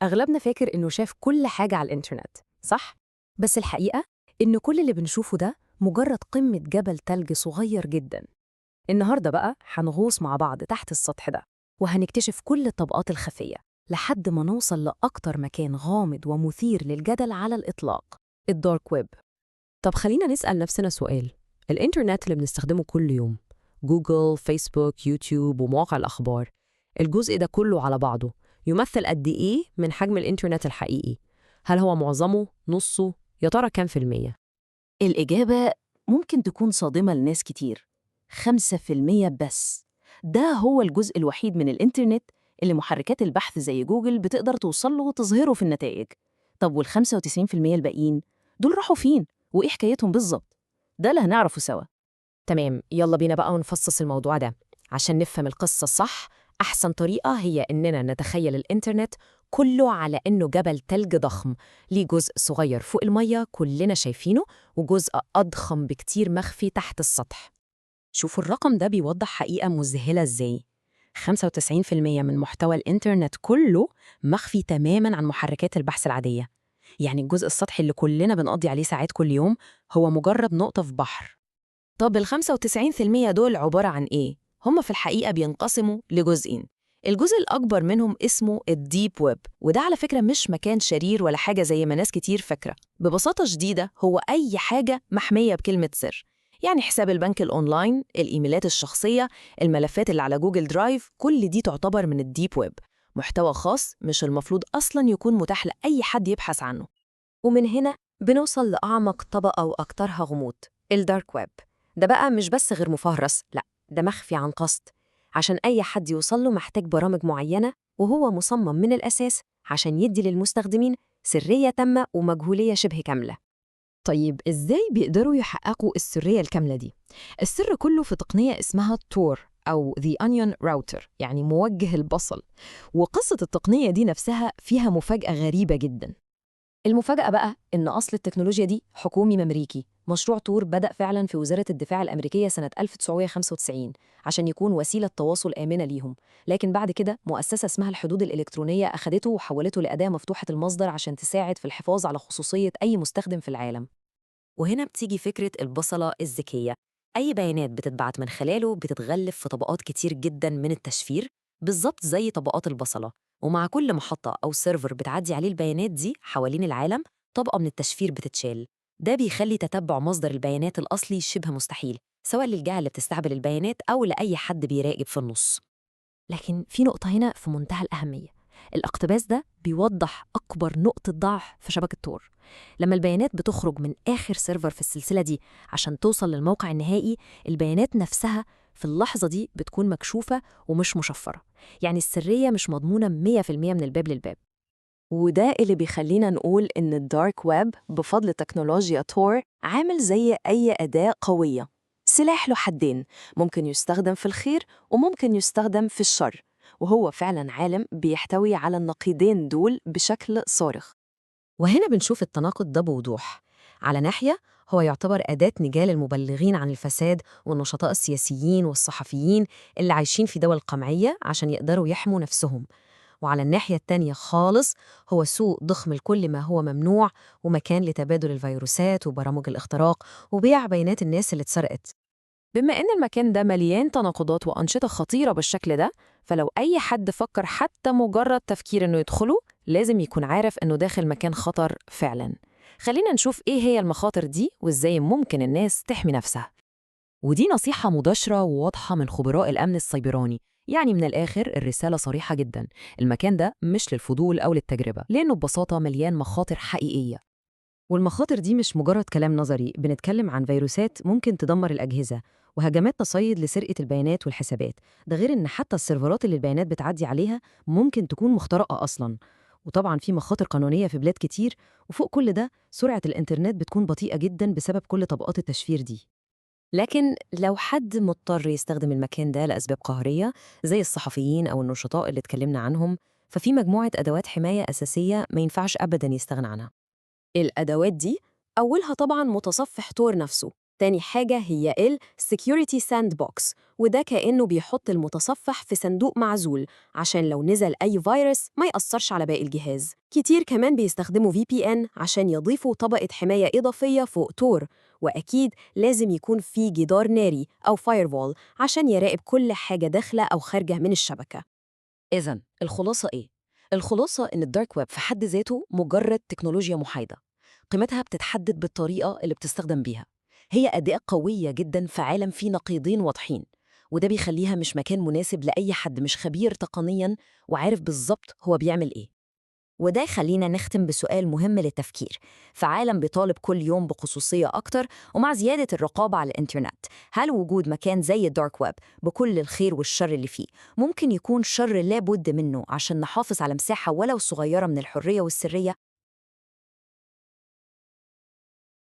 أغلبنا فاكر إنه شاف كل حاجة على الإنترنت، صح؟ بس الحقيقة إن كل اللي بنشوفه ده مجرد قمة جبل تلج صغير جدا. النهاردة بقى هنغوص مع بعض تحت السطح ده، وهنكتشف كل الطبقات الخفية لحد ما نوصل لأكتر مكان غامض ومثير للجدل على الإطلاق، الدارك ويب. طب خلينا نسأل نفسنا سؤال. الإنترنت اللي بنستخدمه كل يوم، جوجل، فيسبوك، يوتيوب ومواقع الأخبار، الجزء ده كله على بعضه يمثل قد إيه من حجم الإنترنت الحقيقي؟ هل هو معظمه؟ نصه؟ يا ترى كام في المية؟ الإجابة ممكن تكون صادمة لناس كتير. 5% بس. ده هو الجزء الوحيد من الإنترنت اللي محركات البحث زي جوجل بتقدر توصل له وتظهره في النتائج. طب وال95% الباقيين دول راحوا فين؟ وإيه حكايتهم بالظبط؟ ده اللي هنعرفه سوا. تمام، يلا بينا بقى ونفصص الموضوع ده. عشان نفهم القصة صح، أحسن طريقة هي إننا نتخيل الإنترنت كله على إنه جبل تلج ضخم، ليه جزء صغير فوق المية كلنا شايفينه، وجزء أضخم بكتير مخفي تحت السطح. شوفوا الرقم ده بيوضح حقيقة مذهلة إزاي. 95% من محتوى الإنترنت كله مخفي تماماً عن محركات البحث العادية. يعني الجزء السطحي اللي كلنا بنقضي عليه ساعات كل يوم هو مجرد نقطة في بحر. طب ال95% دول عبارة عن إيه؟ هم في الحقيقة بينقسموا لجزئين. الجزء الأكبر منهم اسمه الديب ويب، وده على فكرة مش مكان شرير ولا حاجة زي ما ناس كتير فاكرة. ببساطة شديدة هو أي حاجة محمية بكلمة سر، يعني حساب البنك الأونلاين، الإيميلات الشخصية، الملفات اللي على جوجل درايف، كل دي تعتبر من الديب ويب، محتوى خاص مش المفروض أصلاً يكون متاح لأي حد يبحث عنه. ومن هنا بنوصل لأعمق طبقة وأكترها غموض، الدارك ويب. ده بقى مش بس غير مفهرس، لأ، ده مخفي عن قصد، عشان أي حد يوصل له محتاج برامج معينة، وهو مصمم من الأساس عشان يدي للمستخدمين سرية تامة ومجهولية شبه كاملة. طيب إزاي بيقدروا يحققوا السرية الكاملة دي؟ السر كله في تقنية اسمها تور أو The Onion Router، يعني موجه البصل. وقصة التقنية دي نفسها فيها مفاجأة غريبة جدا. المفاجأة بقى إن أصل التكنولوجيا دي حكومي أمريكي. مشروع تور بدأ فعلاً في وزارة الدفاع الأمريكية سنة 1995 عشان يكون وسيلة تواصل آمنة ليهم، لكن بعد كده مؤسسة اسمها الحدود الإلكترونية أخدته وحولته لأداة مفتوحة المصدر عشان تساعد في الحفاظ على خصوصية أي مستخدم في العالم. وهنا بتيجي فكرة البصلة الذكية. أي بيانات بتتبعت من خلاله بتتغلف في طبقات كتير جدا من التشفير، بالظبط زي طبقات البصلة. ومع كل محطة أو سيرفر بتعدي عليه البيانات دي حوالين العالم، طبقة من التشفير بتتشال. ده بيخلي تتبع مصدر البيانات الأصلي شبه مستحيل، سواء للجهة اللي بتستقبل البيانات أو لأي حد بيراقب في النص. لكن في نقطة هنا في منتهى الأهمية. الاقتباس ده بيوضح أكبر نقطة ضعف في شبكة تور. لما البيانات بتخرج من آخر سيرفر في السلسلة دي عشان توصل للموقع النهائي، البيانات نفسها في اللحظة دي بتكون مكشوفة ومش مشفرة، يعني السرية مش مضمونة 100% من الباب للباب. وده اللي بيخلينا نقول إن الدارك ويب بفضل تكنولوجيا تور عامل زي أي أداة قوية، سلاح له حدين، ممكن يستخدم في الخير وممكن يستخدم في الشر، وهو فعلا عالم بيحتوي على النقيضين دول بشكل صارخ. وهنا بنشوف التناقض ده بوضوح. على ناحية هو يعتبر أداة نجاة للمبلغين عن الفساد والنشطاء السياسيين والصحفيين اللي عايشين في دول قمعية عشان يقدروا يحموا نفسهم. وعلى الناحية التانية خالص هو سوق ضخم لكل ما هو ممنوع، ومكان لتبادل الفيروسات وبرامج الاختراق وبيع بيانات الناس اللي اتسرقت. بما إن المكان ده مليان تناقضات وأنشطة خطيرة بالشكل ده، فلو أي حد فكر حتى مجرد تفكير إنه يدخله، لازم يكون عارف إنه داخل مكان خطر فعلاً. خلينا نشوف إيه هي المخاطر دي وإزاي ممكن الناس تحمي نفسها. ودي نصيحة مباشرة وواضحة من خبراء الأمن السيبراني. يعني من الآخر الرسالة صريحة جداً، المكان ده مش للفضول أو للتجربة، لأنه ببساطة مليان مخاطر حقيقية. والمخاطر دي مش مجرد كلام نظري، بنتكلم عن فيروسات ممكن تدمر الأجهزة، وهجمات تصيد لسرقة البيانات والحسابات. ده غير إن حتى السيرفرات اللي البيانات بتعدي عليها ممكن تكون مخترقة أصلاً. وطبعاً في مخاطر قانونية في بلاد كتير، وفوق كل ده سرعة الإنترنت بتكون بطيئة جداً بسبب كل طبقات التشفير دي. لكن لو حد مضطر يستخدم المكان ده لأسباب قهرية، زي الصحفيين أو النشطاء اللي اتكلمنا عنهم، ففي مجموعة أدوات حماية أساسية ما ينفعش أبداً يستغنى عنها. الأدوات دي أولها طبعاً متصفح تور نفسه، تاني حاجة هي ال Security Sandbox، وده كأنه بيحط المتصفح في صندوق معزول عشان لو نزل أي فيروس ما يأثرش على باقي الجهاز. كتير كمان بيستخدموا VPN عشان يضيفوا طبقة حماية إضافية فوق تور، وأكيد لازم يكون في جدار ناري أو Firewall عشان يراقب كل حاجة داخلة أو خارجة من الشبكة. إذن الخلاصة إيه؟ الخلاصة إن الدارك ويب في حد ذاته مجرد تكنولوجيا محايدة، قيمتها بتتحدد بالطريقة اللي بتستخدم بيها. هي أداة قوية جدا في عالم فيه نقيضين واضحين، وده بيخليها مش مكان مناسب لأي حد مش خبير تقنيا وعارف بالظبط هو بيعمل إيه. وده يخلينا نختم بسؤال مهم للتفكير. في عالم بيطالب كل يوم بخصوصية أكتر ومع زيادة الرقابة على الإنترنت، هل وجود مكان زي الدارك ويب بكل الخير والشر اللي فيه ممكن يكون شر لابد منه عشان نحافظ على مساحة ولو صغيرة من الحرية والسرية؟